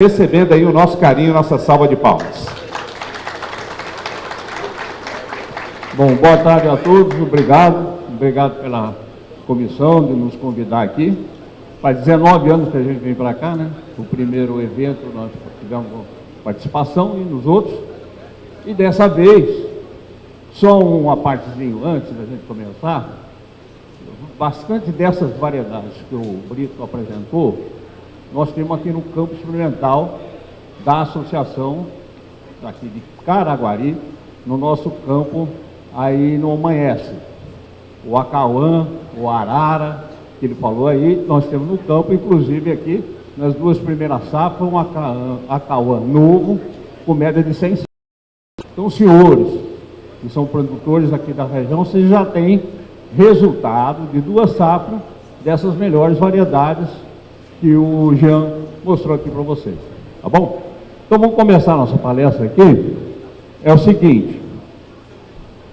Recebendo aí o nosso carinho, nossa salva de palmas. Bom, boa tarde a todos, obrigado pela comissão de nos convidar aqui. Faz 19 anos que a gente vem para cá, né? O primeiro evento nós tivemos participação e nos outros. E dessa vez, só uma partezinha antes da gente começar, bastante dessas variedades que o Brito apresentou, nós temos aqui no campo experimental da associação daqui de Caraguari, no nosso campo aí no Amanhece. O Acauã, o Arara, que ele falou aí, nós temos no campo, inclusive aqui, nas duas primeiras safras, um Acauã novo, com média de 100 sacos. Então, senhores, que são produtores aqui da região, vocês já têm resultado de duas safras dessas melhores variedades que o Jean mostrou aqui para vocês, tá bom? Então vamos começar a nossa palestra aqui. É o seguinte,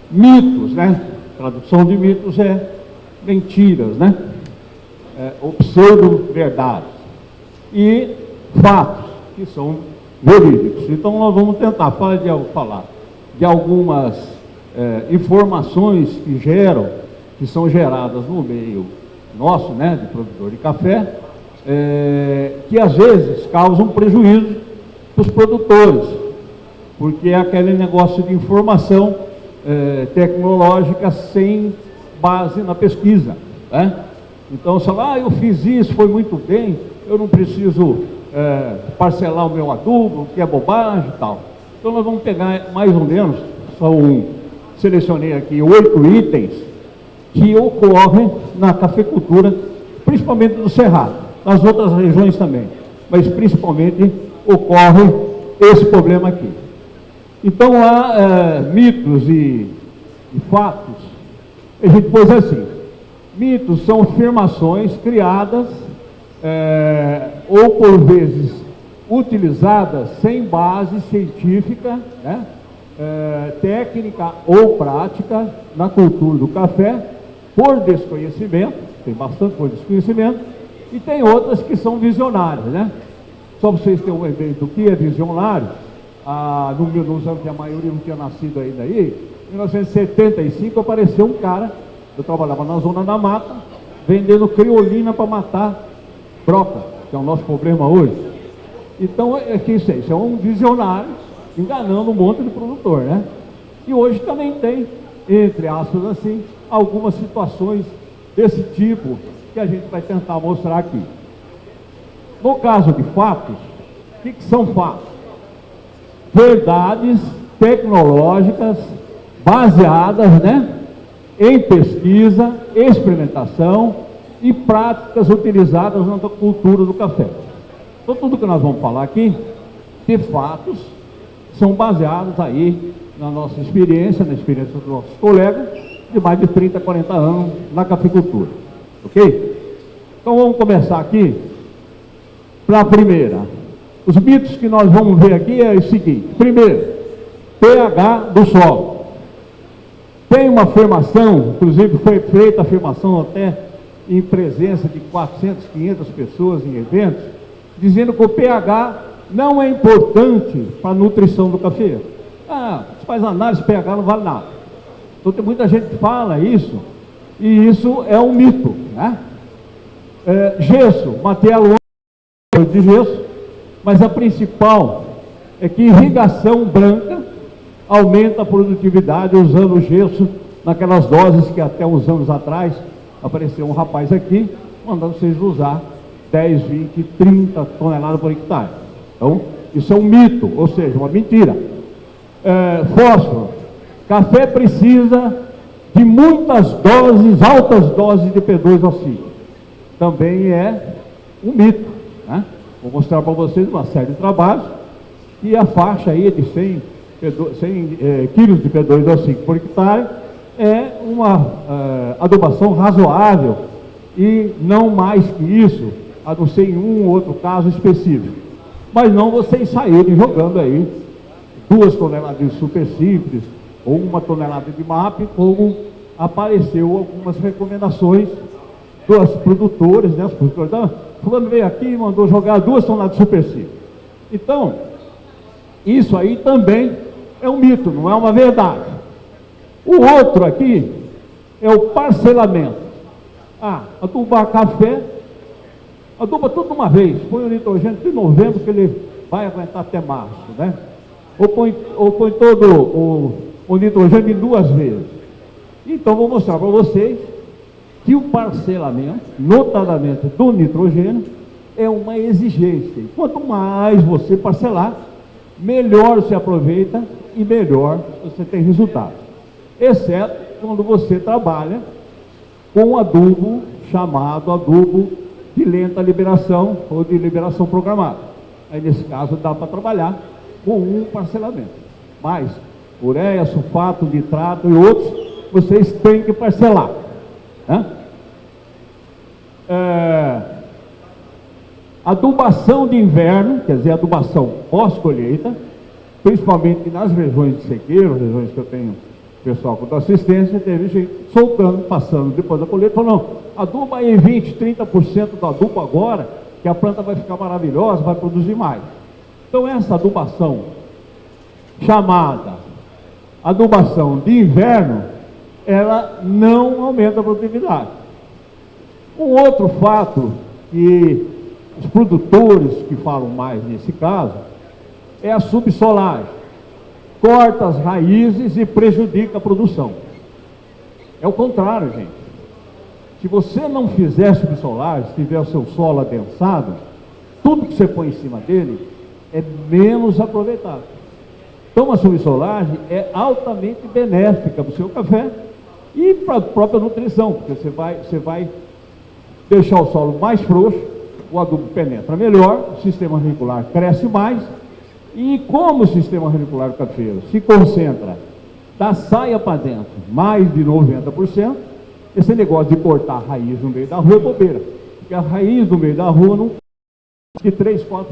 mitos, né? Tradução de mitos é mentiras, né? Ou pseudo-verdades. E fatos, que são verídicos. Então nós vamos tentar falar de algumas informações que são geradas no meio nosso, né? De produtor de café, que às vezes causam prejuízo para os produtores, porque é aquele negócio de informação tecnológica sem base na pesquisa, né? Então você fala, eu fiz isso, foi muito bem, eu não preciso parcelar o meu adubo, que é bobagem e tal. Então nós vamos pegar mais ou menos, selecionei aqui 8 itens que ocorrem na cafeicultura, principalmente do Cerrado. Nas outras regiões também, mas principalmente ocorre esse problema aqui. Então, há mitos e fatos. A gente pôs assim: mitos são afirmações criadas ou por vezes utilizadas sem base científica, né? Técnica ou prática na cultura do café, por desconhecimento, tem bastante por desconhecimento. E tem outras que são visionárias, né? Só para vocês terem uma ideia do que é visionário, nos anos que a maioria não tinha nascido ainda aí, em 1975 apareceu um cara, eu trabalhava na zona da mata, vendendo criolina para matar broca, que é o nosso problema hoje. Então, isso é um visionário enganando um monte de produtor, né? E hoje também tem, entre aspas assim, algumas situações desse tipo, que a gente vai tentar mostrar aqui. No caso de fatos, o que são fatos? Verdades tecnológicas baseadas, né, em pesquisa, experimentação e práticas utilizadas na cultura do café. Então tudo que nós vamos falar aqui, de fatos, são baseados aí na nossa experiência, na experiência dos nossos colegas, de mais de 30, 40 anos na cafeicultura. Ok? Então vamos começar aqui para a primeira. Os mitos que nós vamos ver aqui é o seguinte: primeiro, pH do solo. Tem uma afirmação, inclusive foi feita a afirmação até em presença de 400, 500 pessoas em eventos, dizendo que o pH não é importante para a nutrição do café. Você faz análise, pH não vale nada. Então tem muita gente que fala isso, e isso é um mito, né? Gesso, material de gesso, mas a principal é que irrigação branca aumenta a produtividade usando o gesso naquelas doses que até uns anos atrás apareceu um rapaz aqui mandando vocês usar 10, 20, 30 toneladas por hectare. Então, isso é um mito, ou seja, uma mentira. Fósforo. Café precisa de muitas doses, altas doses de P2O5. Também é um mito, né? Vou mostrar para vocês uma série de trabalhos que a faixa aí de 100 quilos de P2O5 por hectare é uma adubação razoável e não mais que isso, a não ser em um ou outro caso específico. Mas não vocês saírem jogando aí 2 toneladas de super simples ou 1 tonelada de MAP, como apareceu algumas recomendações dos produtores, né? Os produtores, fulano veio aqui e mandou jogar 2 toneladas de super simples. Então, isso aí também é um mito, não é uma verdade. O outro aqui é o parcelamento. Adubar café, aduba tudo de uma vez, põe o nitrogênio de novembro que ele vai aguentar até março, né? Ou põe todo o nitrogênio em 2 vezes. Então, vou mostrar para vocês que o parcelamento, notadamente do nitrogênio, é uma exigência. E quanto mais você parcelar, melhor você aproveita e melhor você tem resultado. Exceto quando você trabalha com um adubo chamado adubo de lenta liberação ou de liberação programada. Aí, nesse caso, dá para trabalhar com um parcelamento. Mas ureia, sulfato, nitrato e outros, vocês têm que parcelar, né? Adubação de inverno, quer dizer, adubação pós-colheita, principalmente nas regiões de sequeiro, regiões que eu tenho pessoal com assistência, teve gente soltando, passando depois da colheita, falou, não, aduba aí 20%, 30% do adubo agora, que a planta vai ficar maravilhosa, vai produzir mais. Então, essa adubação, chamada adubação de inverno, ela não aumenta a produtividade. Um outro fato que os produtores que falam mais nesse caso é a subsolagem. Corta as raízes e prejudica a produção. É o contrário, gente. Se você não fizer subsolagem, se tiver o seu solo adensado, tudo que você põe em cima dele é menos aproveitado. Então, a subsolagem é altamente benéfica para o seu café e para a própria nutrição, porque você vai deixar o solo mais frouxo, o adubo penetra melhor, o sistema radicular cresce mais, e como o sistema radicular do cafeiro se concentra da saia para dentro mais de 90%, esse negócio de cortar a raiz no meio da rua é bobeira, porque a raiz no meio da rua não de 3, 4%.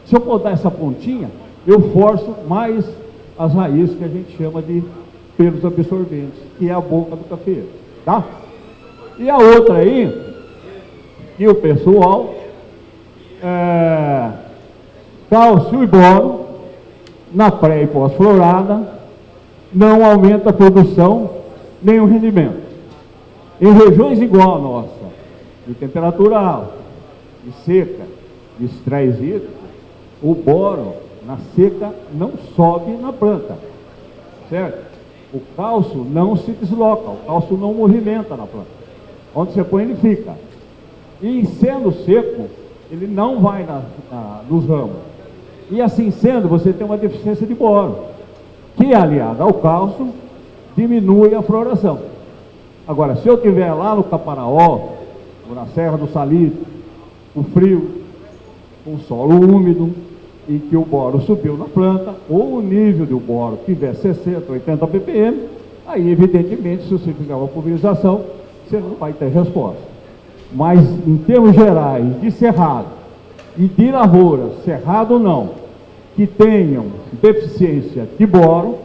Se eu podar essa pontinha, eu forço mais as raízes que a gente chama de pelos absorventes, que é a boca do cafeiro, tá? E a outra aí, que o pessoal, cálcio e boro, na pré e pós-florada, não aumenta a produção nem o rendimento. Em regiões igual a nossa, de temperatura alta, de seca, de estresse hídrico, o boro na seca não sobe na planta, certo? O cálcio não se desloca, o cálcio não movimenta na planta. Onde você põe, ele fica. E sendo seco, ele não vai nos ramos. E assim sendo, você tem uma deficiência de boro, que aliada ao cálcio, diminui a floração. Agora, se eu tiver lá no Caparaó, ou na Serra do Salito, com frio, com solo úmido, e que o boro subiu na planta, ou o nível do boro tiver 60, 80 ppm, aí evidentemente, se você fizer uma pulverização, você não vai ter resposta. Mas em termos gerais, de cerrado e de lavoura, cerrado ou não, que tenham deficiência de boro,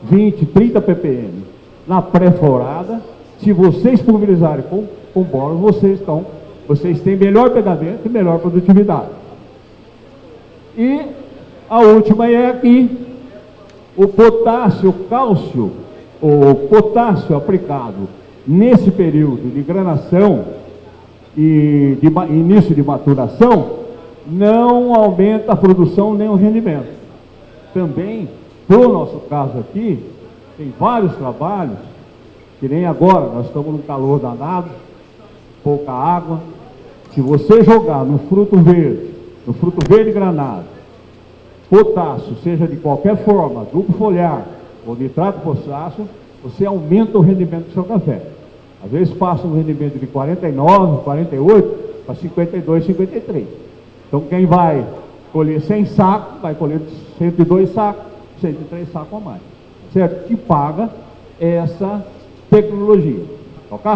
20, 30 ppm, na pré-florada, se vocês pulverizarem com boro, vocês têm melhor pegamento e melhor produtividade. E a última é aqui, o potássio, cálcio, o potássio aplicado nesse período de granação e de início de maturação, não aumenta a produção nem o rendimento. Também, no nosso caso aqui, tem vários trabalhos, que nem agora, nós estamos num calor danado, pouca água. Se você jogar no fruto verde granado, potássio, seja de qualquer forma, duplo foliar ou nitrato de potássio, você aumenta o rendimento do seu café. Às vezes passa um rendimento de 49, 48 para 52, 53. Então quem vai colher 100 sacos, vai colher 102 sacos, 103 sacos a mais. Certo? Que paga essa tecnologia. Ok?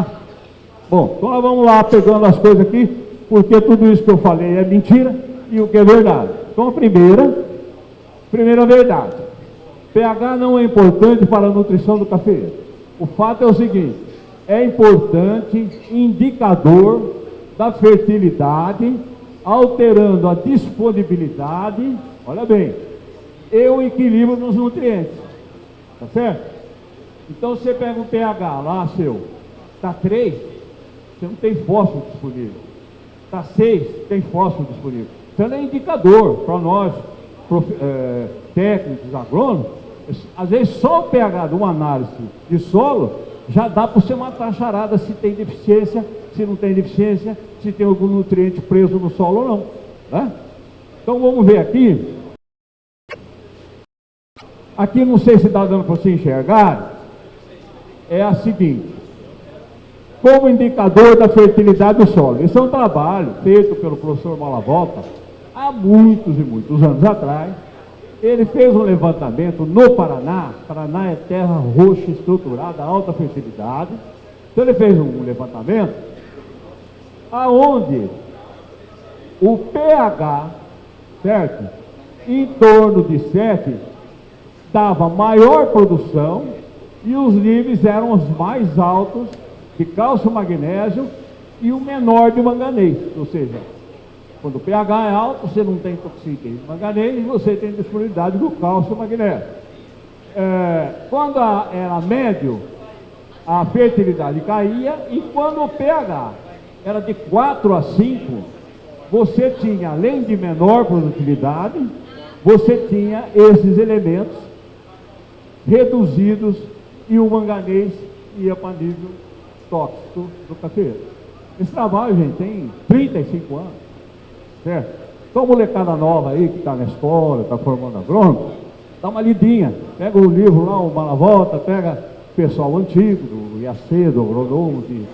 Bom, então nós vamos lá pegando as coisas aqui, porque tudo isso que eu falei é mentira e o que é verdade. Então a primeira verdade, pH não é importante para a nutrição do cafeiro. O fato é o seguinte, é importante indicador da fertilidade alterando a disponibilidade, olha bem, e o equilíbrio dos nutrientes, tá certo? Então você pega um pH lá seu, está 3, você não tem fósforo disponível, está 6, tem fósforo disponível. Então é indicador para nós, técnicos, agrônomos. Às vezes só o pH de uma análise de solo já dá para você matar a charada se tem deficiência, se não tem deficiência, se tem algum nutriente preso no solo ou não, né? Então vamos ver aqui. Aqui não sei se está dando para você enxergar, é a seguinte, como indicador da fertilidade do solo. Esse é um trabalho feito pelo professor Malavolta há muitos e muitos anos atrás. Ele fez um levantamento no Paraná. Paraná é terra roxa estruturada, alta fertilidade. Então ele fez um levantamento aonde o pH, certo, em torno de 7, dava maior produção e os níveis eram os mais altos de cálcio, magnésio e o menor de manganês. Ou seja, quando o pH é alto, você não tem toxicidade de manganês e você tem disponibilidade do cálcio e magnésio. Quando era médio, a fertilidade caía, e quando o pH era de 4 a 5, você tinha, além de menor produtividade, você tinha esses elementos reduzidos e o manganês ia para nível tóxico do cafeiro. Esse trabalho, gente, tem 35 anos, certo? Então, molecada nova aí que está na escola, está formando agrônomo, dá uma lidinha, pega o livro lá, o Malavolta, pega o pessoal antigo, do IAC, do agrônomo de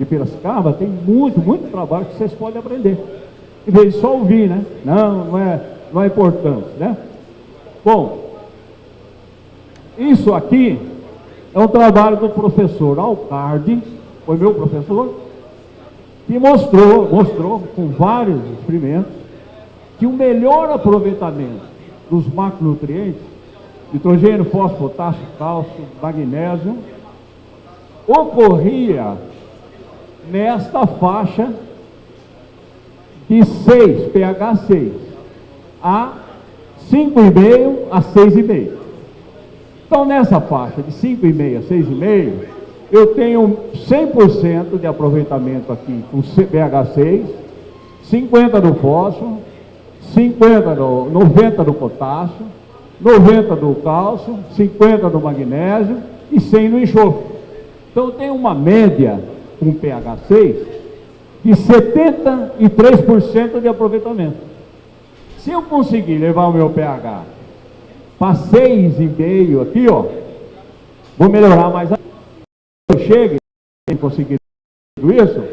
Piracicaba, tem muito trabalho que vocês podem aprender. Em vez de só ouvir, né? Não é importante, né? Bom, isso aqui é um trabalho do professor Alcardi, foi meu professor, que mostrou com vários experimentos que o melhor aproveitamento dos macronutrientes, nitrogênio, fósforo, potássio, cálcio, magnésio, ocorria nesta faixa de 6, pH 6, a 5,5 a 6,5. Então, nessa faixa de 5,5 a 6,5, eu tenho 100% de aproveitamento aqui com pH 6, 50 do fósforo, 90 do potássio, 90 do cálcio, 50 do magnésio e 100 no enxofre. Então, eu tenho uma média com pH 6 de 73% de aproveitamento. Se eu conseguir levar o meu pH para 6,5 aqui, ó, vou melhorar mais a... Eu chego a conseguir tudo isso,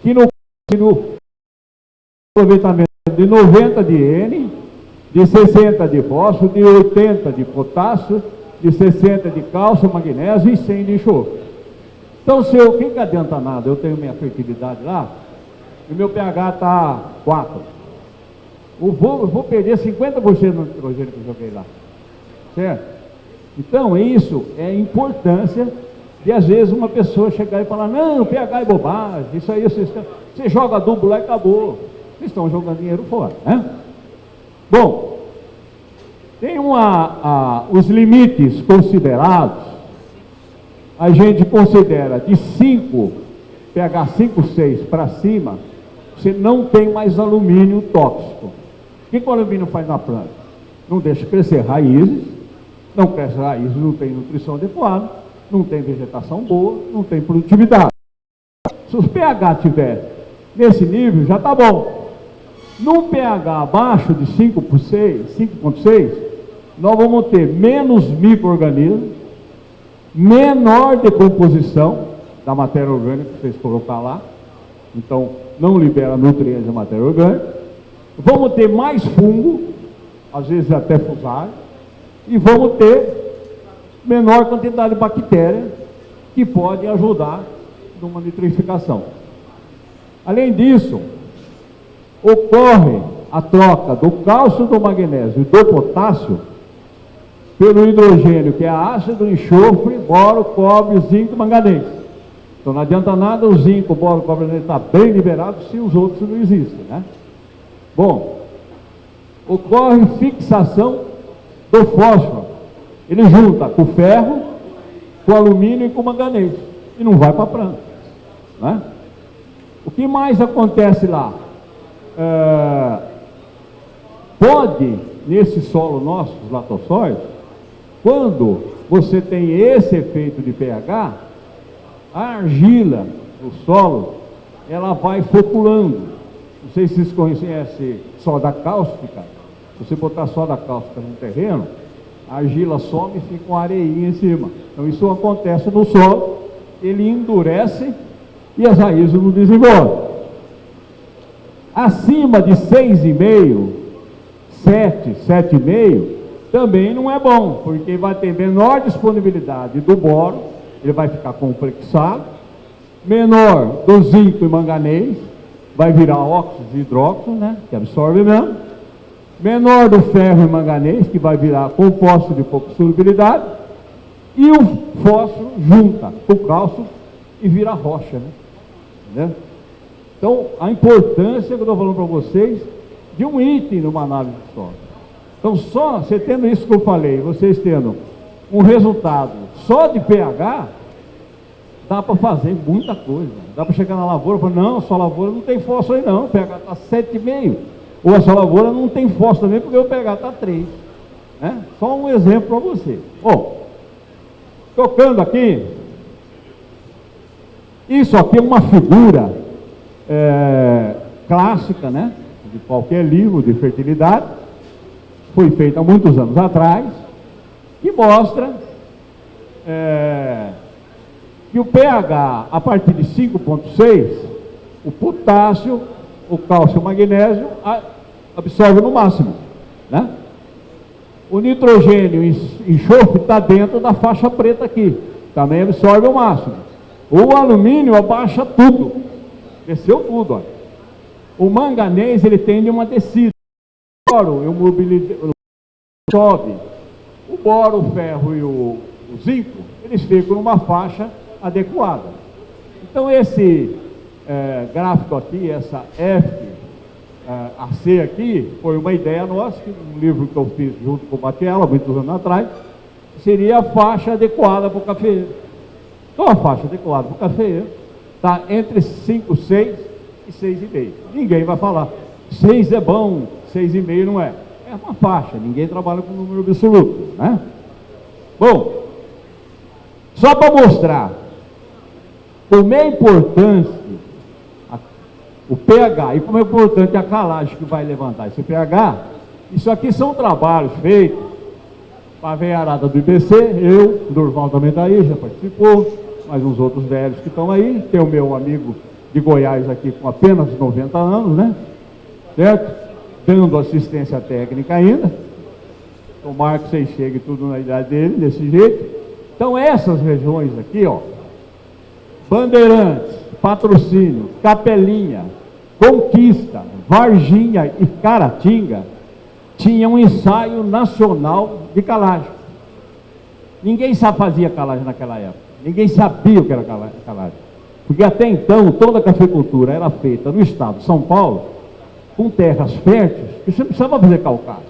que no aproveitamento de 90 de N, de 60 de fósforo, de 80 de potássio, de 60 de cálcio, magnésio e 100 de enxofre. Então, se eu, que adianta nada, eu tenho minha fertilidade lá, e meu pH está 4. Eu vou perder 50% do nitrogênio que eu joguei lá. Certo? Então, isso é a importância de, às vezes, uma pessoa chegar e falar, não, pH é bobagem, isso aí você joga adubo lá e acabou. Vocês estão jogando dinheiro fora, né? Bom, tem os limites considerados, a gente considera de 5, pH 5, 6 para cima, você não tem mais alumínio tóxico. O que o alumínio faz na planta? Não deixa crescer raízes, não cresce raízes, não tem nutrição adequada, não tem vegetação boa, não tem produtividade. Se os pH estiver nesse nível, já está bom. Num pH abaixo de 5,6, nós vamos ter menos micro-organismos, menor decomposição da matéria orgânica que vocês colocar lá, então não libera nutrientes da matéria orgânica, vamos ter mais fungo, às vezes até fusário, e vamos ter menor quantidade de bactéria que pode ajudar numa nitrificação. Além disso, ocorre a troca do cálcio, do magnésio e do potássio pelo hidrogênio, que é ácido, enxofre, boro, cobre, zinco e manganês. Então não adianta nada o zinco, o boro, o cobre está bem liberado se os outros não existem, né? Bom, ocorre fixação do fósforo. Ele junta com o ferro, com o alumínio e com o manganês. E não vai para a planta, né? O que mais acontece lá? Pode, nesse solo nosso, os latossóis, quando você tem esse efeito de pH, a argila do solo, ela vai foculando. Não sei se vocês conhecem soda cáustica. Se você botar soda cáustica no terreno, a argila some e fica uma areinha em cima. Então isso acontece no solo, ele endurece e as raízes não desenvolvem. Acima de 6,5, 7, 7,5, também não é bom, porque vai ter menor disponibilidade do boro, ele vai ficar complexado, menor do zinco e manganês, vai virar óxido e hidróxido, né, que absorve mesmo, menor do ferro e manganês, que vai virar composto de pouca solubilidade, e o fósforo junta com o cálcio e vira rocha, né? Entendeu? Então, a importância que eu estou falando para vocês de um item numa análise de solo. Então, só você tendo isso que eu falei, vocês tendo um resultado só de pH, dá para fazer muita coisa. Dá para chegar na lavoura e falar, não, a sua lavoura não tem fósforo aí não, o pH está 7,5. Ou a sua lavoura não tem fósforo também porque o pH está 3. Né? Só um exemplo para você. Bom, tocando aqui, isso aqui é uma figura clássica, né, de qualquer livro de fertilidade, foi feita há muitos anos atrás, que mostra que o pH, a partir de 5,6, o potássio, o cálcio e o magnésio absorve no máximo, né? O nitrogênio e enxofre está dentro da faixa preta aqui, também absorve o máximo. O alumínio abaixa tudo, desceu tudo, olha. O manganês, ele tem uma descida. O boro, sobe. O boro, o ferro e o zinco, eles ficam numa faixa adequada. Então, esse gráfico aqui, essa AC aqui, foi uma ideia nossa, um livro que eu fiz junto com o Batiella, muitos anos atrás, seria a faixa adequada para o cafeeiro. Então, a faixa adequada para o cafeeiro está entre 5,6 e 6,5. Ninguém vai falar, 6 é bom, 6,5 não é. É uma faixa, ninguém trabalha com número absoluto, né? Bom, só para mostrar como é importante o pH e como é importante a calagem que vai levantar esse pH. Isso aqui são trabalhos feitos para a veiarada do IBC, eu, o Durval também está aí, já participou, mais uns outros velhos que estão aí, tem o meu amigo de Goiás aqui com apenas 90 anos, né? Certo? Dando assistência técnica ainda. Tomara que vocês cheguem tudo na idade dele, desse jeito. Então essas regiões aqui, ó, Bandeirantes, Patrocínio, Capelinha, Conquista, Varginha e Caratinga, tinha um ensaio nacional de calagem. Ninguém fazia calagem naquela época. Ninguém sabia o que era calagem. Porque até então toda a cafeicultura era feita no estado de São Paulo com terras férteis, que você não precisava fazer calcário.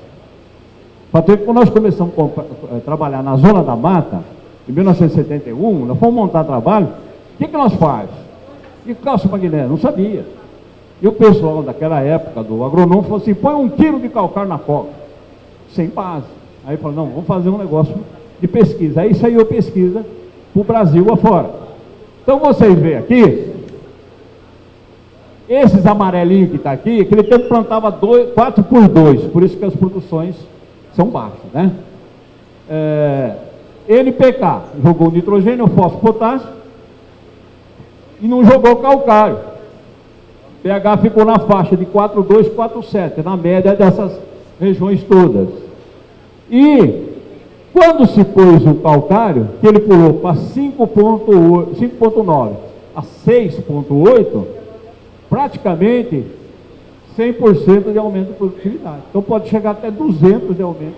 Quando nós começamos a trabalhar na Zona da Mata, em 1971, nós fomos montar trabalho, o que nós faz? E cálcio magnésio? Não sabia. E o pessoal daquela época, do agrônomo, falou assim, põe 1 quilo de calcário na copa, sem base. Aí falou, não, vamos fazer um negócio de pesquisa. Aí saiu a pesquisa para o Brasil afora. Então vocês veem aqui, esses amarelinhos que está aqui, aquele tempo plantava 4x2, por isso que as produções são baixas, né? NPK, jogou nitrogênio, fósforo, potássio, e não jogou calcário. pH ficou na faixa de 4,2, 4,7, na média dessas regiões todas. E quando se pôs o calcário, que ele pulou para 5,9 a 6,8, praticamente 100% de aumento de produtividade. Então pode chegar até 200 de aumento.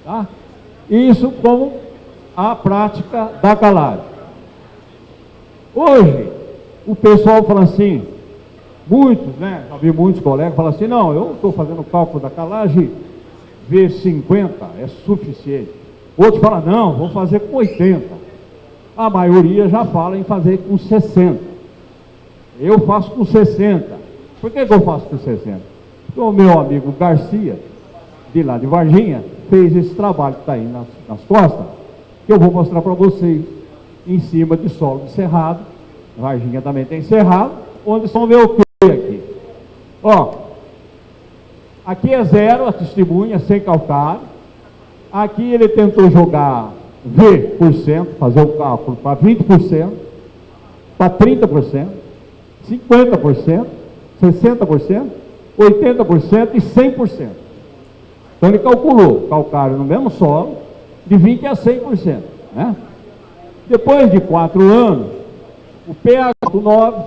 Tá? Isso como a prática da calagem. Hoje, o pessoal fala assim, Muitos, né? Já vi muitos colegas falar assim, não, eu estou fazendo o cálculo da calagem, V50 é suficiente. Outros falam, não, vou fazer com 80. A maioria já fala em fazer com 60. Eu faço com 60. Por que eu faço com 60? Porque o meu amigo Garcia, de lá de Varginha, fez esse trabalho que está aí nas costas, que eu vou mostrar para vocês, em cima de solo de cerrado. Varginha também tem cerrado, onde vocês vão ver o que aqui. Ó, aqui é zero, a testemunha, sem calcário. Aqui ele tentou jogar V%, fazer o cálculo para 20%, para 30%, 50%, 60%, 80% e 100%. Então ele calculou calcário no mesmo solo, de 20% a 100%. Né? Depois de 4 anos, o pH do 9,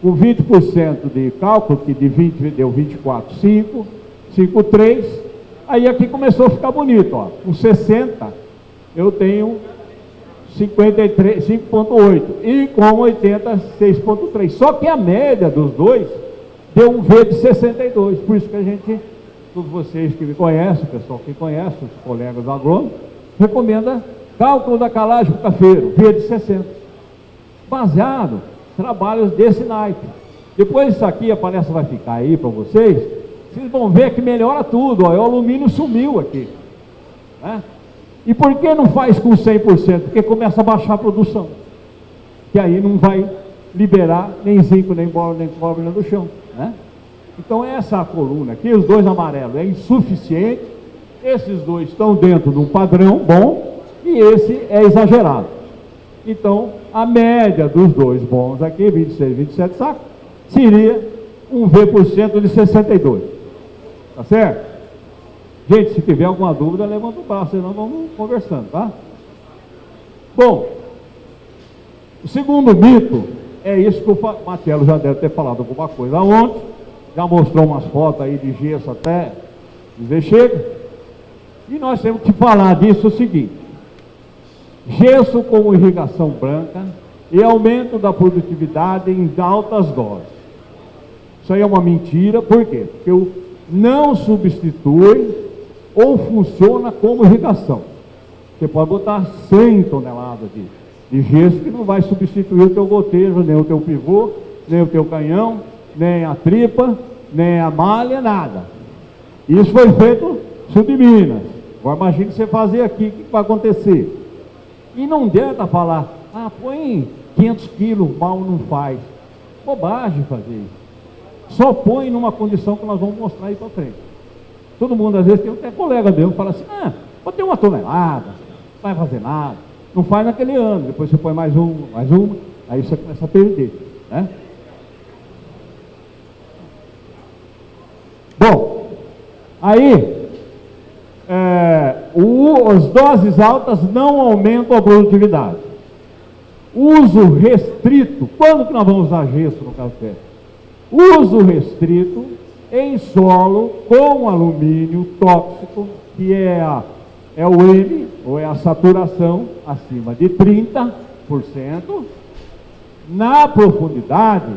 com 20% de cálculo, que de 20 deu 24,5, 5,3, aí aqui começou a ficar bonito, ó. Com 60, eu tenho 53, 5,8 e com 80, 6,3. Só que a média dos dois deu um V de 62, por isso que a gente, todos vocês que me conhecem, o pessoal que conhece, os colegas agrônomos, recomenda cálculo da calagem do cafeiro, V de 60, baseado em trabalhos desse naipe. Depois isso aqui, a palestra vai ficar aí para vocês vão ver que melhora tudo, ó, o alumínio sumiu aqui, né? E por que não faz com 100%? Porque começa a baixar a produção, que aí não vai liberar nem zinco, nem boro, nem cobre do chão, né? Então essa coluna aqui, os dois amarelos, é insuficiente, esses dois estão dentro de um padrão bom, e esse é exagerado. Então, a média dos dois bons aqui, 26, 27 sacos, seria um V% de 62. Tá certo? Gente, se tiver alguma dúvida, levanta o braço, senão vamos conversando, tá? Bom, o segundo mito é isso que o Marcelo já deve ter falado alguma coisa ontem, já mostrou umas fotos aí de gesso até dizer chega, e nós temos que falar disso o seguinte: gesso como irrigação branca e aumento da produtividade em altas doses. Isso aí é uma mentira, por quê? Porque não substitui ou funciona como irrigação. Você pode botar 100 toneladas de gesso que não vai substituir o teu gotejo, nem o teu pivô, nem o teu canhão, nem a tripa, nem a malha, nada. Isso foi feito sul de Minas. Agora imagine você fazer aqui, o que vai acontecer? E não adianta falar, põe 500 quilos, mal não faz. Bobagem fazer isso. Só põe numa condição que nós vamos mostrar aí para frente. Todo mundo, às vezes, tem até colega meu que fala assim, pode ter 1 tonelada, não vai fazer nada. Não faz naquele ano, depois você põe mais uma, aí você começa a perder, né? Bom, aí, as doses altas não aumentam a produtividade. Uso restrito, quando que nós vamos usar gesso no café? Uso restrito em solo com alumínio tóxico, que é o M, ou é a saturação acima de 30%, na profundidade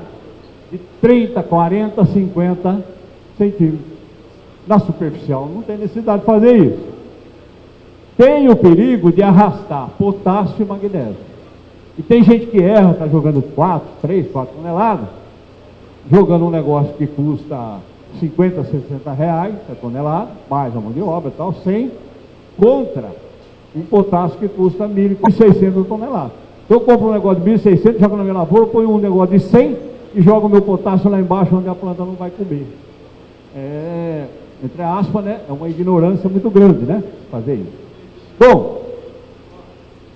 de 30, 40, 50 centímetros. Na superficial não tem necessidade de fazer isso. Tem o perigo de arrastar potássio e magnésio. E tem gente que erra, está jogando 3, 4 toneladas, jogando um negócio que custa 50, 60 reais a tonelada, mais a mão de obra e tal, 100, contra um potássio que custa 1.600 toneladas. Então eu compro um negócio de 1.600, jogo na minha lavoura, ponho um negócio de 100 e jogo o meu potássio lá embaixo onde a planta não vai comer. Entre aspas, né? É uma ignorância muito grande, né? Fazer isso. Bom,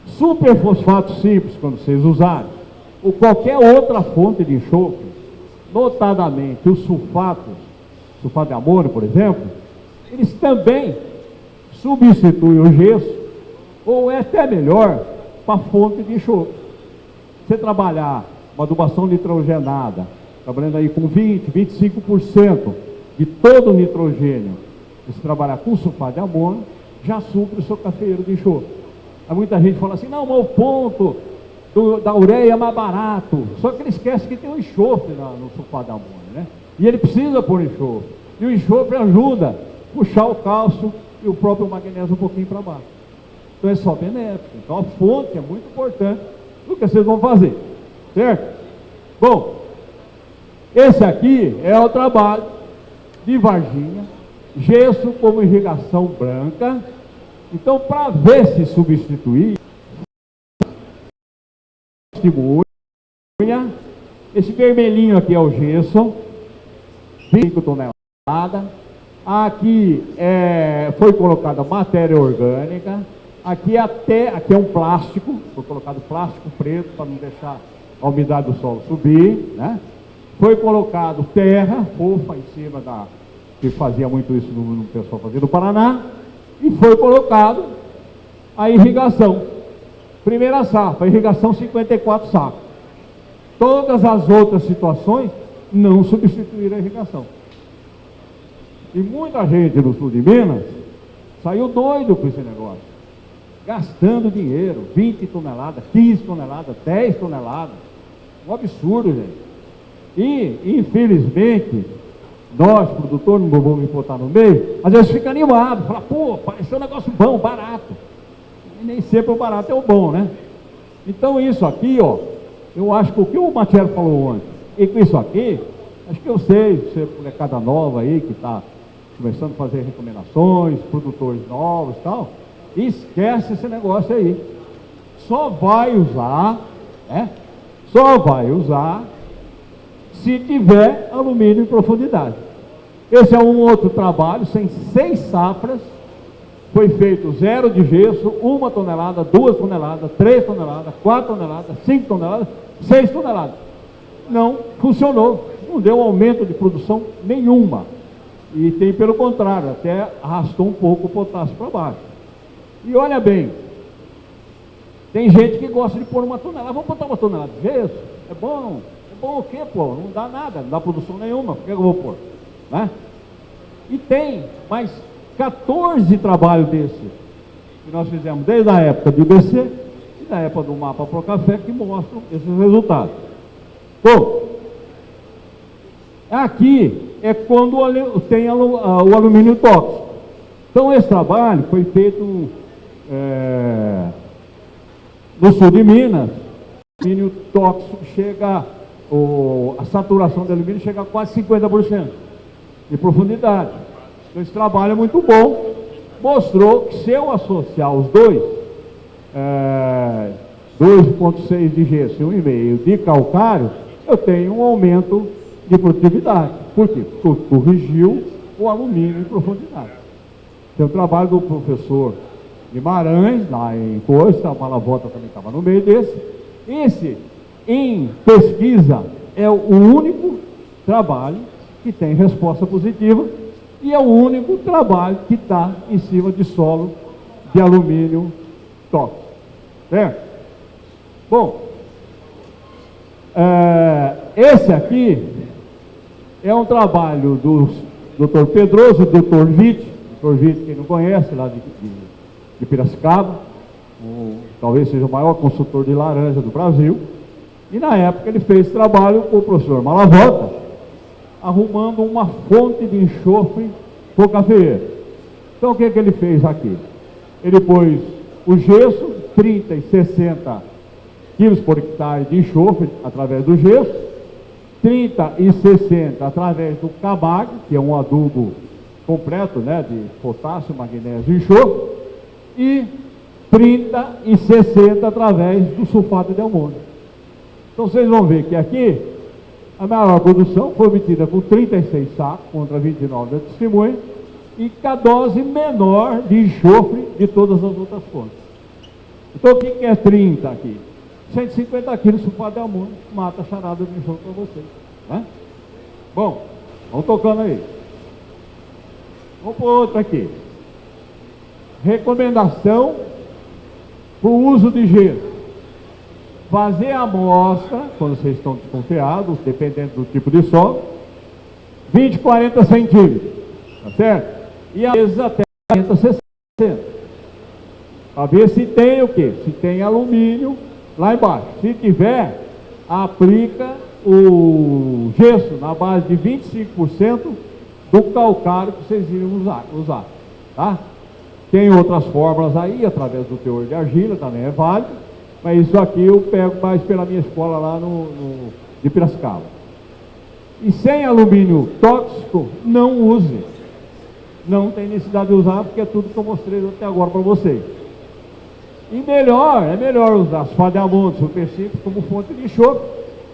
superfosfato simples, quando vocês usarem, ou qualquer outra fonte de enxofre, notadamente os sulfato de amônio, por exemplo, eles também substituem o gesso, ou é até melhor, para fonte de enxofre. Você trabalhar uma adubação nitrogenada, trabalhando aí com 20, 25% de todo o nitrogênio, se trabalhar com sulfato de amônio, já supre o seu cafeeiro de enxofre. Aí muita gente fala assim, não, mas o ponto da ureia é mais barato, só que ele esquece que tem um enxofre no sulfato de amônio, né? E ele precisa pôr enxofre. E o enxofre ajuda a puxar o cálcio e o próprio magnésio um pouquinho para baixo. Então é só benéfico. Então a fonte é muito importante do que vocês vão fazer, certo? Bom, esse aqui é o trabalho de Varginha, gesso como irrigação branca. Então, para ver se substituir, esse vermelhinho aqui é o gesso, 5 toneladas. Aqui foi colocada matéria orgânica. Aqui é um plástico, foi colocado plástico preto para não deixar a umidade do solo subir, né? Foi colocado terra fofa em cima que fazia muito isso no pessoal fazia no Paraná, e foi colocado a irrigação. Primeira safra, irrigação 54 sacos. Todas as outras situações não substituíram a irrigação. E muita gente no sul de Minas saiu doido com esse negócio, gastando dinheiro, 20 toneladas, 15 toneladas, 10 toneladas. Um absurdo, gente. E, infelizmente, nós, produtores, não vamos me botar no meio, às vezes fica animado, fala, pô, pareceu um negócio bom, barato. E nem sempre o barato é o bom, né? Então isso aqui, ó, eu acho que o que o Matiello falou ontem, e com isso aqui, acho que eu sei, você é molecada nova aí, que está começando a fazer recomendações, produtores novos e tal, esquece esse negócio aí. Só vai usar, né? Só vai usar se tiver alumínio em profundidade. Esse é um outro trabalho, sem 6 safras, foi feito 0 de gesso, 1 tonelada, 2 toneladas, 3 toneladas, 4 toneladas, 5 toneladas, 6 toneladas. Não funcionou, não deu aumento de produção nenhuma. E tem pelo contrário, até arrastou um pouco o potássio para baixo. E olha bem, tem gente que gosta de pôr 1 tonelada, vamos botar 1 tonelada de gesso? É bom o quê, pô? Não dá nada, não dá produção nenhuma, por que eu vou pôr? Né? E tem mais 14 trabalhos desse que nós fizemos desde a época do IBC e da época do Mapa Pro Café que mostram esses resultados. Bom, aqui é quando tem o alumínio tóxico. Então esse trabalho foi feito no sul de Minas. O alumínio tóxico a saturação de alumínio chega a quase 50% de profundidade. Então esse trabalho é muito bom. Mostrou que se eu associar os dois, 2,6 de gesso e 1,5 de calcário, eu tenho um aumento de produtividade. Por quê? Porque corrigiu o alumínio em profundidade. Tem o trabalho do professor Guimarães, lá em Costa, a Malavota também estava no meio desse. Esse, em pesquisa, é o único trabalho que tem resposta positiva e é o único trabalho que está em cima de solo de alumínio tóxico. Certo? Bom, esse aqui é um trabalho do Dr. Pedroso e do Dr. Witt. Dr. Witt, quem não conhece, lá de Piracicaba, talvez seja o maior consultor de laranja do Brasil. E na época ele fez trabalho com o professor Malavota, arrumando uma fonte de enxofre por cafeeiro. Então o que ele fez aqui? Ele pôs o gesso, 30 e 60 quilos por hectare de enxofre através do gesso, 30 e 60 através do Camag, que é um adubo completo, né, de potássio, magnésio e enxofre, e 30 e 60 através do sulfato de amônio. Então vocês vão ver que aqui a maior produção foi obtida com 36 sacos contra 29 da testemunha e com a dose menor de enxofre de todas as outras fontes. Então o que é 30 aqui? 150 quilos de sulfato de amônio, mata a charada de enxofre para vocês. Né? Bom, vamos tocando aí. Vamos para outro aqui. Recomendação para o uso de gesso. Fazer a amostra, quando vocês estão desconfiados, dependendo do tipo de solo, 20, 40 centímetros, tá certo? E às vezes até 40, 60. Para ver se tem o quê? Se tem alumínio lá embaixo. Se tiver, aplica o gesso na base de 25% do calcário que vocês iriam usar, tá? Tem outras fórmulas aí, através do teor de argila, também é válido, mas isso aqui eu pego mais pela minha escola lá de Piracicaba. E sem alumínio tóxico, não use. Não tem necessidade de usar, porque é tudo que eu mostrei até agora para vocês. E é melhor usar asfalto de amonte super simples como fonte de enxofre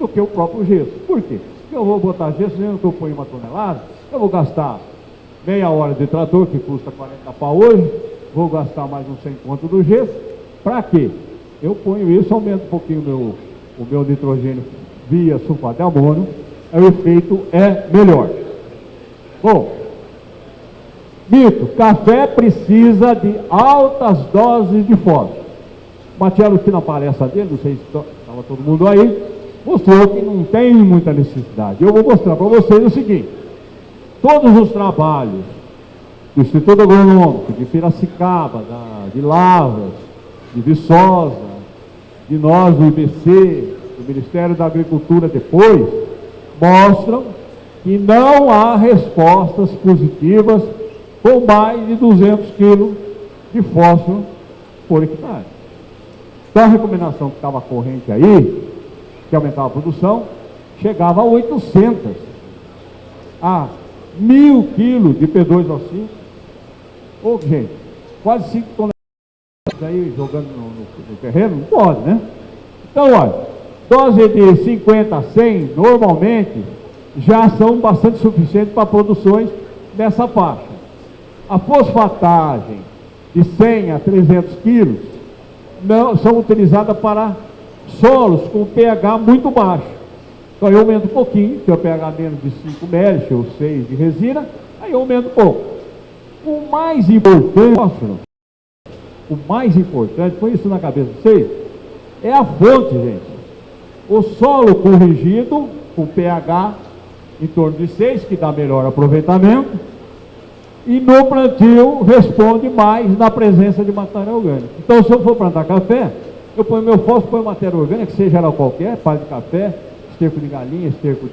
do que o próprio gesso. Por quê? Porque eu vou botar gesso, mesmo que eu ponha 1 tonelada, eu vou gastar meia hora de trator, que custa 40 pau hoje, vou gastar mais uns 100 conto do gesso. Para quê? Eu ponho isso, aumento um pouquinho o meu nitrogênio via sulfato de amônio, o efeito é melhor. Bom, mito, café precisa de altas doses de fósforo. Matiello, aqui na palestra dele, não sei se estava todo mundo aí, mostrou que não tem muita necessidade. Eu vou mostrar para vocês o seguinte: todos os trabalhos do Instituto Agronômico de Piracicaba, de Lavras, de Viçosa, de nós do IBC, do Ministério da Agricultura depois, mostram que não há respostas positivas com mais de 200 quilos de fósforo por hectare. Então a recomendação que estava corrente aí, que aumentava a produção, chegava a 800, a 1.000 quilos de P2O5. Ô, gente, quase 5 toneladas aí jogando no terreno, não pode, né? Então, olha, dose de 50 a 100, normalmente, já são bastante suficientes para produções dessa faixa. A fosfatagem de 100 a 300 quilos não, são utilizadas para solos com pH muito baixo. Então eu aumento um pouquinho, se eu pH menos de 5 ml ou 6 de resina, aí eu aumento um pouco. O mais importante, põe isso na cabeça de vocês, é a fonte, gente. O solo corrigido, com pH em torno de 6, que dá melhor aproveitamento, e no plantio responde mais na presença de matéria orgânica. Então, se eu for plantar café, eu ponho meu fósforo, ponho matéria orgânica, seja ela qualquer, palha de café, esterco de galinha, esterco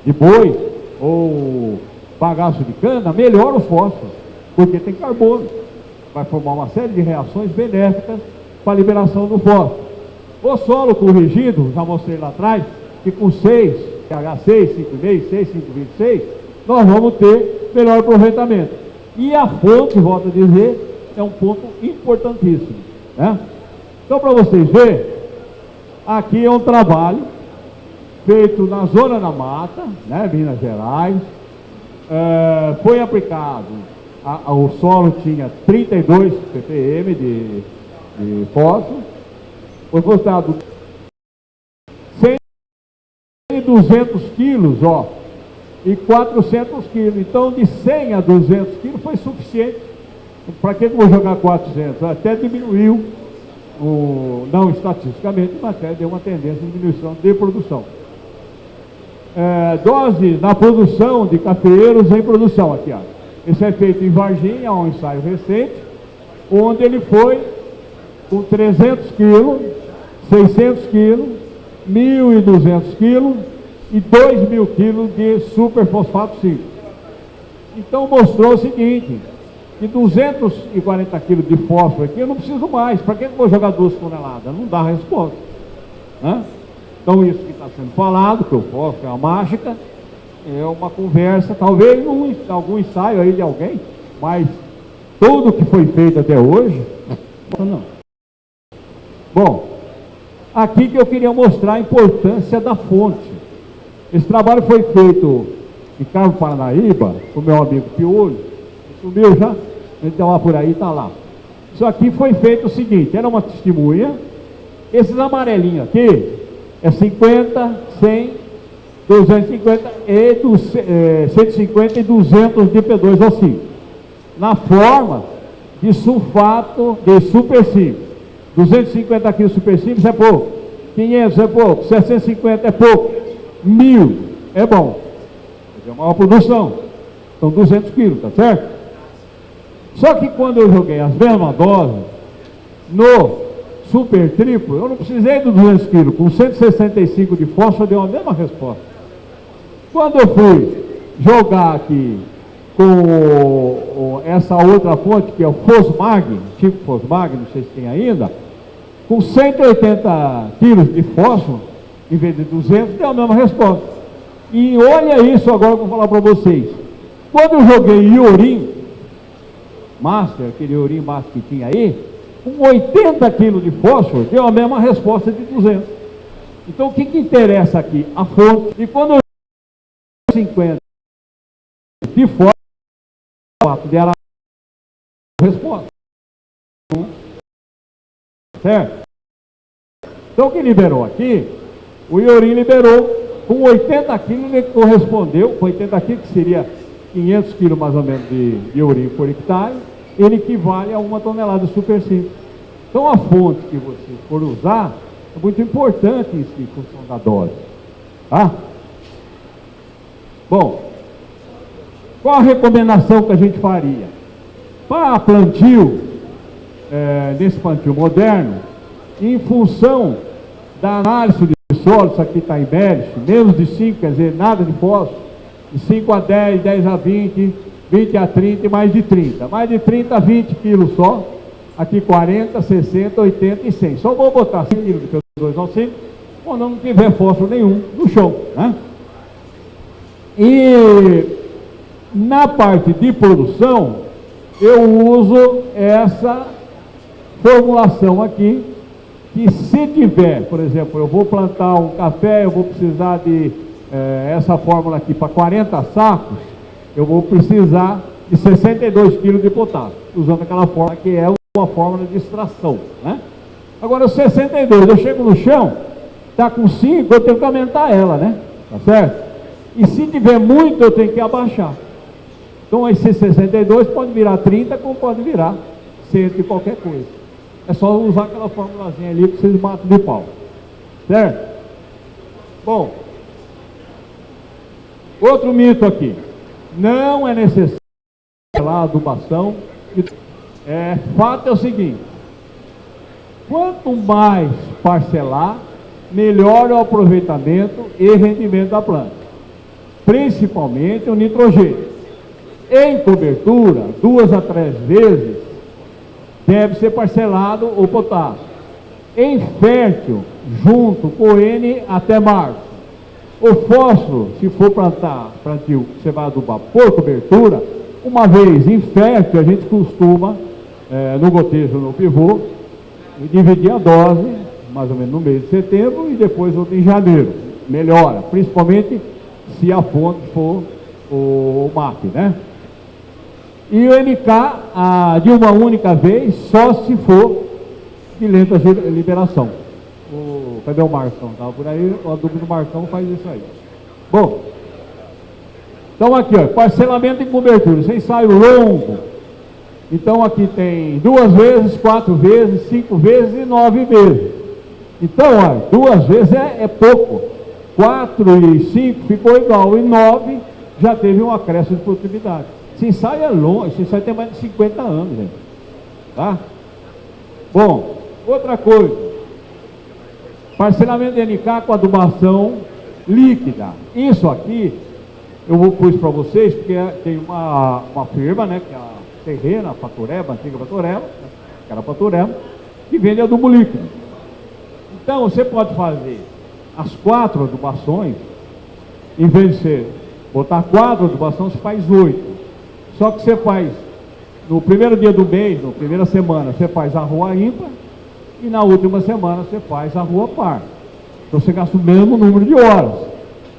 de boi, ou bagaço de cana, melhora o fósforo, porque tem carbono. Vai formar uma série de reações benéficas para a liberação do fósforo. O solo corrigido, já mostrei lá atrás, que com 6, pH 6, 5,5, 6, 5,26, nós vamos ter melhor aproveitamento. E a fonte, volto a dizer, é um ponto importantíssimo, né? Então, para vocês verem, aqui é um trabalho feito na zona da mata, né, Minas Gerais. Foi aplicado, o solo tinha 32 ppm de fósforo, foi postado 100 e 200 quilos, ó, e 400 quilos. Então, de 100 a 200 quilos foi suficiente. Para que eu vou jogar 400? Até diminuiu, não estatisticamente, mas até deu uma tendência de diminuição de produção. Dose na produção de cafeeiros em produção, aqui, ó. Esse é feito em Varginha, um ensaio recente, onde ele foi com 300 quilos, 600 quilos, 1.200 quilos e 2.000 quilos de superfosfato 5. Então mostrou o seguinte, que 240 quilos de fósforo aqui eu não preciso mais. Para que eu vou jogar 2 toneladas? Não dá resposta, né? Então isso que está sendo falado, que o fósforo é uma mágica, é uma conversa, talvez algum ensaio aí de alguém, mas tudo que foi feito até hoje, não. Bom, aqui que eu queria mostrar a importância da fonte. Esse trabalho foi feito em Carmo Paranaíba, com meu amigo Piolho, sumiu já, ele está lá por aí, está lá. Isso aqui foi feito o seguinte, era uma testemunha, esses amarelinhos aqui, é 50, 100, 250 e 150 e 200 de P2O5, na forma de sulfato de super simples. 250 quilos super simples é pouco, 500 é pouco, 750 é pouco, 1.000 é bom, é uma maior produção, são 200 quilos, tá certo? Só que quando eu joguei as mesmas doses no super triplo, eu não precisei dos 200 quilos. Com 165 de fósforo, deu a mesma resposta. Quando eu fui jogar aqui com essa outra fonte, que é o Fosmag, tipo Fosmag, não sei se tem ainda, com 180 quilos de fósforo, em vez de 200, deu a mesma resposta. E olha isso agora que eu vou falar para vocês. Quando eu joguei Iorim Master, aquele Iorim Master que tinha aí, com 80 quilos de fósforo, deu a mesma resposta de 200. Então o que interessa aqui? A fonte. E quando eu 50 de fósforo, o fato de a resposta. Certo? Então o que liberou aqui? O Iorim liberou com 80 quilos, ele correspondeu, com 80 quilos, que seria 500 quilos mais ou menos de Iorim por hectare, ele equivale a 1 tonelada de super simples. Então a fonte que você for usar é muito importante em função da dose. Tá? Bom, qual a recomendação que a gente faria? Para plantio, nesse plantio moderno, em função da análise de solo, isso aqui está em Melich, menos de 5, quer dizer, nada de fósforo, de 5 a 10, 10 a 20, 20 a 30 e mais de 30. Mais de 30 a 20 quilos só, aqui 40, 60, 80 e 100. Só vou botar 5 quilos de P2 ao 5, quando não tiver fósforo nenhum no chão, né? E na parte de produção, eu uso essa formulação aqui, que se tiver, por exemplo, eu vou plantar um café, eu vou precisar de essa fórmula aqui para 40 sacos, eu vou precisar de 62 quilos de potássio, usando aquela fórmula que é uma fórmula de extração, né? Agora, o 62, eu chego no chão, está com 5, eu tenho que aumentar ela, né? Tá certo? E se tiver muito, eu tenho que abaixar. Então, esse 62 pode virar 30, como pode virar 100 e qualquer coisa. É só usar aquela formulazinha ali que vocês matam de pau. Certo? Bom, outro mito aqui. Não é necessário a adubação. Fato é o seguinte: quanto mais parcelar, melhor é o aproveitamento e rendimento da planta, principalmente o nitrogênio. Em cobertura, 2 a 3 vezes deve ser parcelado o potássio. Em fértil, junto com o N até março. O fósforo, se for plantio, você vai adubar por cobertura, uma vez em fértil, a gente costuma, no gotejo, no pivô, dividir a dose, mais ou menos no mês de setembro, e depois outra em janeiro. Melhora, principalmente se a fonte for o MAP, né? E o NK, de uma única vez, só se for de lenta liberação. Cadê o Marcão? Estava por aí, o adubo do Marcão faz isso aí. Bom, então aqui, ó, parcelamento e cobertura, sem ensaio longo. Então aqui tem 2 vezes, 4 vezes, 5 vezes e 9 vezes. Então, ó, 2 vezes é pouco. 4 e 5 ficou igual, e 9 já teve um acréscimo de produtividade. Esse ensaio é longo, esse ensaio tem mais de 50 anos, gente. Tá? Bom, outra coisa. Parcelamento de NK com adubação líquida. Isso aqui, eu pus para vocês, porque tem uma firma, né, que é a Terrena, a Fatureba, a antiga Fatureba, que era a Fatureba, que vende adubo líquido. Então, você pode fazer as 4 adubações, em vez de botar 4 adubações, você faz 8. Só que você faz, no primeiro dia do mês, na primeira semana, você faz a rua ímpar, e na última semana você faz a rua par. Então você gasta o mesmo número de horas,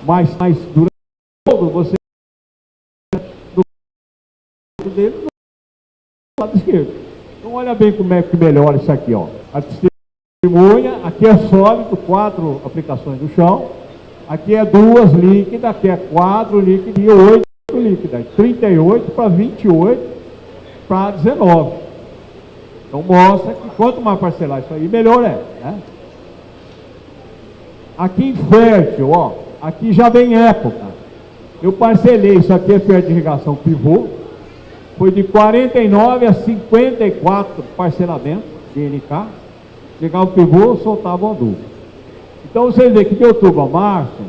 mas durante o todo você do dele do lado esquerdo. Então olha bem como é que melhora isso aqui, ó. A testemunha, aqui é sólido, 4 aplicações do chão, aqui é 2 líquidas, aqui é 4 líquidas e 8 líquidas, 38 para 28 para 19. Então mostra que quanto mais parcelar isso aí, melhor é, né? Aqui em fértil, ó, aqui já vem época. Eu parcelei, isso aqui é fértil de irrigação pivô, foi de 49 a 54 parcelamentos de NK, Ligava o pivô, soltava o adubo. Então vocês veem que de outubro a março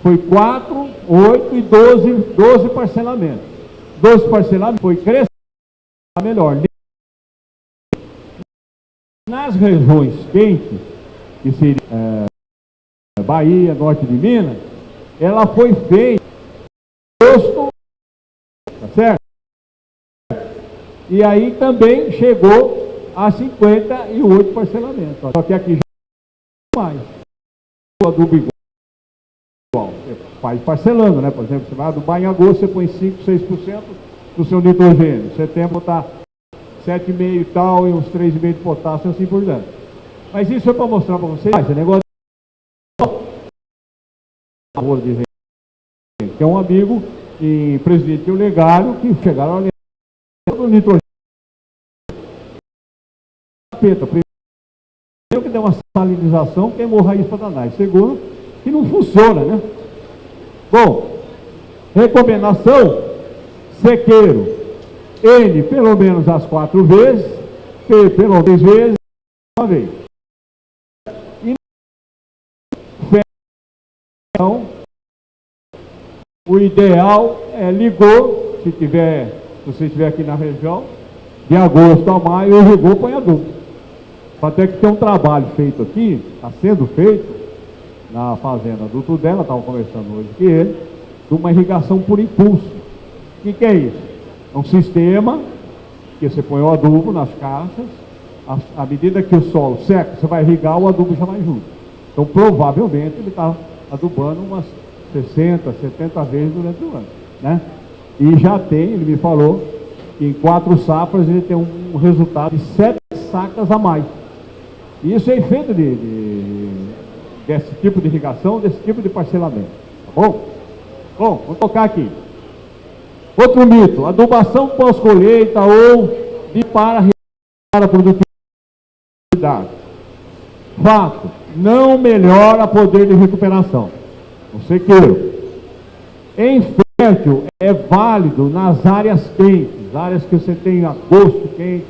foi 4, 8 e 12 parcelamentos. 12 parcelamentos foi crescendo melhor. Nas regiões quentes, que seria Bahia, norte de Minas, ela foi feita em agosto, tá certo? E aí também chegou a 58 parcelamentos. Só que aqui já não mais. O adubo igual. Você faz parcelando, né? Por exemplo, você vai adubar em agosto, você põe 5, 6% do seu nitrogênio. Em setembro está 7,5 e tal, e uns 3,5 de potássio, assim por diante. Mas isso é para mostrar para vocês. Esse negócio de que é um amigo em Presidente Olegário que chegaram a do nitrogênio. Primeiro que deu uma salinização, queimou raiz para danar. Segundo, que não funciona, né? Bom, recomendação, sequeiro, N pelo menos as 4 vezes, P pelo menos 3 vezes, uma vez. E então, o ideal é ligou, se você estiver aqui na região, de agosto a maio, eu ligou, põe adubo. Até que tem um trabalho feito aqui, está sendo feito na fazenda do Tudela, estava conversando hoje com ele, de uma irrigação por impulso. O que é isso? É um sistema que você põe o adubo nas caixas, à medida que o solo seca, você vai irrigar, o adubo já vai junto. Então, provavelmente, ele está adubando umas 60, 70 vezes durante o ano, né? E já tem, ele me falou, que em 4 safras ele tem um resultado de 7 sacas a mais. E isso é efeito desse tipo de irrigação, desse tipo de parcelamento. Tá bom? Bom, vamos tocar aqui. Outro mito, adubação pós-colheita ou de para a produtividade. Fato, não melhora poder de recuperação. No sequeiro. Em fértil é válido nas áreas quentes, áreas que você tem agosto quente,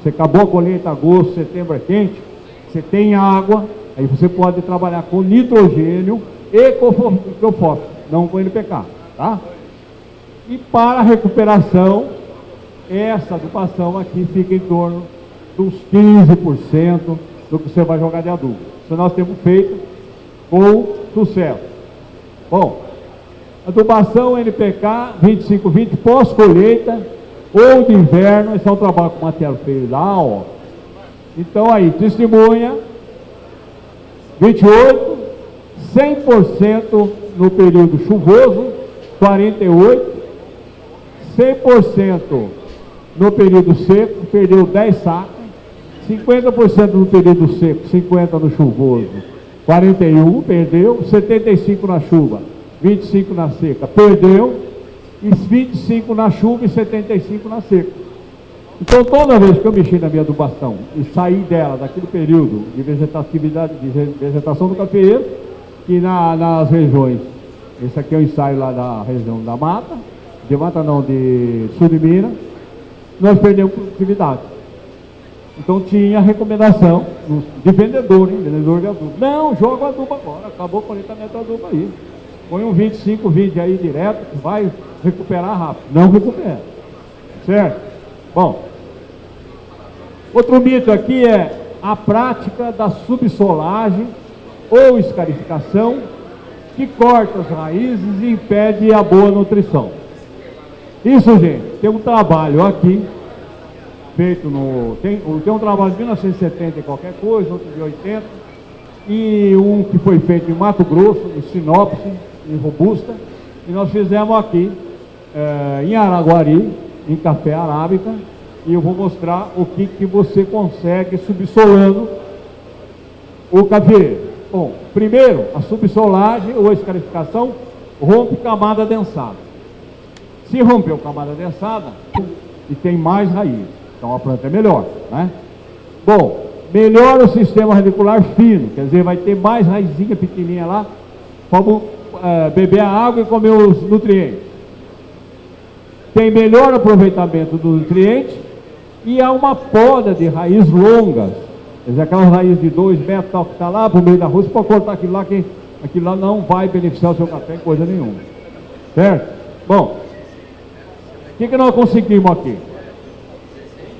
você acabou a colheita agosto, setembro é quente, você tem água, aí você pode trabalhar com nitrogênio e com fósforo, não com NPK, tá? E para a recuperação, essa adubação aqui fica em torno dos 15% do que você vai jogar de adubo. Isso nós temos feito com sucesso. Bom, adubação NPK 25-20 pós-colheita ou de inverno, esse é um trabalho com material feio lá, ó. Então aí, testemunha, 28, 100% no período chuvoso, 48, 100% no período seco, perdeu 10 sacas, 50% no período seco, 50% no chuvoso, 41, perdeu, 75 na chuva, 25 na seca, perdeu, e 25 na chuva e 75 na seca. Então, toda vez que eu mexi na minha adubação e saí dela, daquele período de vegetatividade, de vegetação do cafeeiro, que nas regiões, esse aqui é o ensaio lá da região da mata, de sul de Minas, nós perdemos produtividade. Então, tinha recomendação de vendedor, hein? Vendedor de adubo. Não, joga o adubo agora, acabou o coletamento do adubo aí. Põe um 25-20 aí direto, que vai recuperar rápido. Não recupera. Certo? Bom, outro mito aqui é a prática da subsolagem ou escarificação, que corta as raízes e impede a boa nutrição. Isso, gente, tem um trabalho aqui, feito tem um trabalho de 1970 e qualquer coisa, outro de 80, e um que foi feito em Mato Grosso, em Sinopse, em Robusta, e nós fizemos aqui, em Araguari, em café arábica, e eu vou mostrar o que você consegue subsolando o café. Bom, primeiro, a subsolagem ou a escarificação rompe camada densada. Se rompeu camada densada, e tem mais raiz, então a planta é melhor, né? Bom, melhora o sistema radicular fino, quer dizer, vai ter mais raizinha pequenininha lá, como beber a água e comer os nutrientes. Tem melhor aproveitamento do nutriente e há uma poda de raiz longas, Quer dizer, aquelas raízes de 2 metros, tal, que está lá pro meio da rua, você pode cortar aquilo lá, que aquilo lá não vai beneficiar o seu café em coisa nenhuma. Certo? Bom, o que nós conseguimos aqui?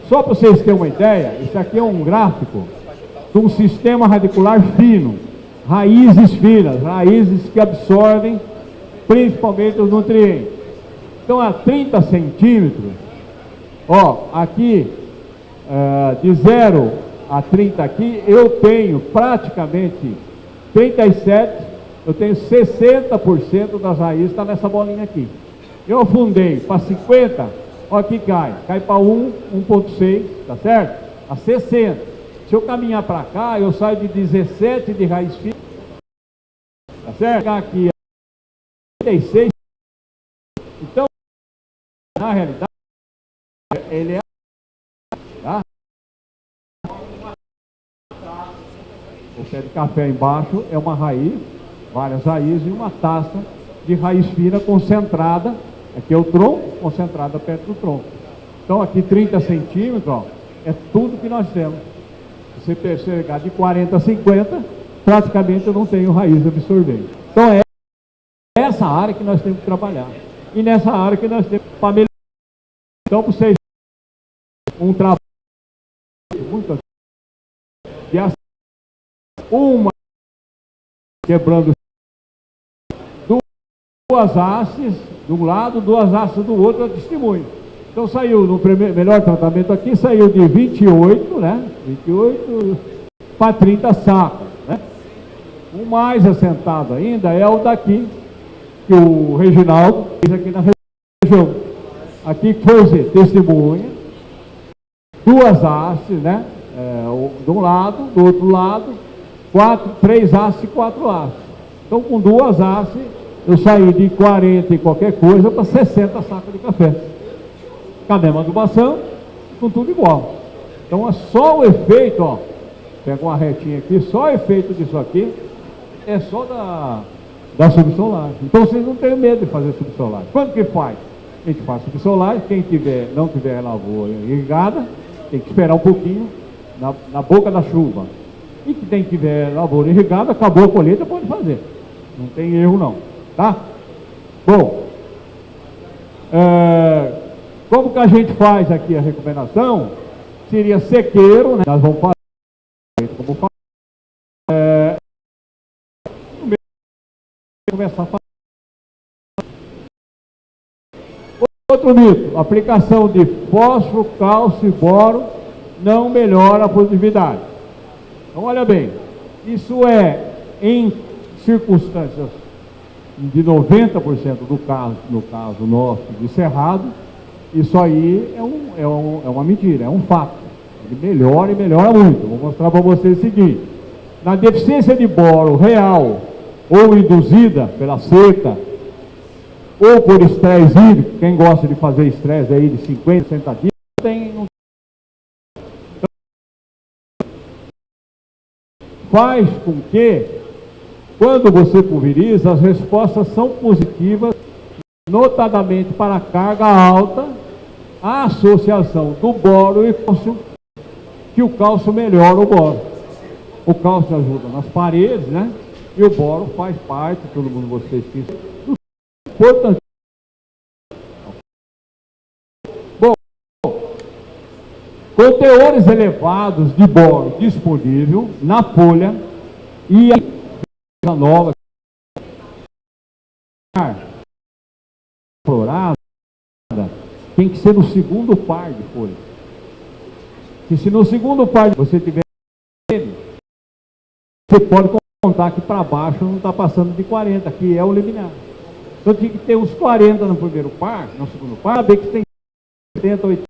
Só para vocês terem uma ideia, isso aqui é um gráfico de um sistema radicular fino, raízes finas, raízes que absorvem principalmente os nutrientes. Então, a 30 centímetros, ó, aqui, de 0 a 30 aqui, eu tenho praticamente 37, eu tenho 60% das raízes, está nessa bolinha aqui. Eu afundei para 50, ó, aqui cai para 1,6, tá certo? A 60. Se eu caminhar para cá, eu saio de 17 de raiz fina, tá certo? Aqui, 36. Então, na realidade, ele é, tá? O pé de café embaixo é uma raiz, várias raízes e uma taça de raiz fina concentrada. Aqui é o tronco, concentrada perto do tronco. Então aqui 30 centímetros, ó, é tudo que nós temos. Se você pegar de 40 a 50, praticamente eu não tenho raiz absorvente. Então é essa área que nós temos que trabalhar. E nessa área que nós temos para melhorar. Então, para vocês, um trabalho muito de uma quebrando duas hastes de um lado, duas hastes do outro, é testemunho. Então saiu no melhor tratamento aqui, saiu de 28, né? 28 para 30 sacos, né? O mais assentado ainda é o daqui, que o Reginaldo fez aqui na região. Aqui foi testemunha, duas hastes, né? De um lado, do outro lado, 3 hastes e 4 hastes. Então, com duas hastes, eu saí de 40 e qualquer coisa para 60 sacos de café. Com a mesma adubação, com tudo igual. Então, é só o efeito, ó, pega uma retinha aqui, só o efeito disso aqui é só da subsolagem. Então, vocês não têm medo de fazer subsolagem. Quando que faz? A gente faz subsolagem. Quem não tiver lavoura irrigada, tem que esperar um pouquinho na boca da chuva. E quem tiver lavoura irrigada, acabou a colheita, pode fazer. Não tem erro não, tá? Bom, como que a gente faz aqui a recomendação? Seria sequeiro, né? Nós vamos fazer, como fazer, começar a fazer. Outro mito, aplicação de fósforo, cálcio e boro não melhora a produtividade. Então, olha bem, isso é em circunstâncias de 90% do caso, no caso nosso de Cerrado, isso aí é uma mentira, é um fato. Ele melhora e melhora muito. Vou mostrar para vocês o seguinte: na deficiência de boro real ou induzida pela seca, ou por estresse hídrico, quem gosta de fazer estresse aí de 50, 60 dias, faz com que, quando você pulveriza, as respostas são positivas, notadamente para a carga alta, a associação do boro e cálcio, que o cálcio melhora o boro. O cálcio ajuda nas paredes, né? E o boro faz parte, todo mundo vocês que importante. Bom, com teores elevados de boro disponível na folha e a nova florada tem que ser no segundo par de folha. Se no segundo par você tiver, você pode contar que para baixo não está passando de 40, que é o liminar. Então tinha que ter uns 40 no primeiro par, no segundo par, saber que tem 70, 80.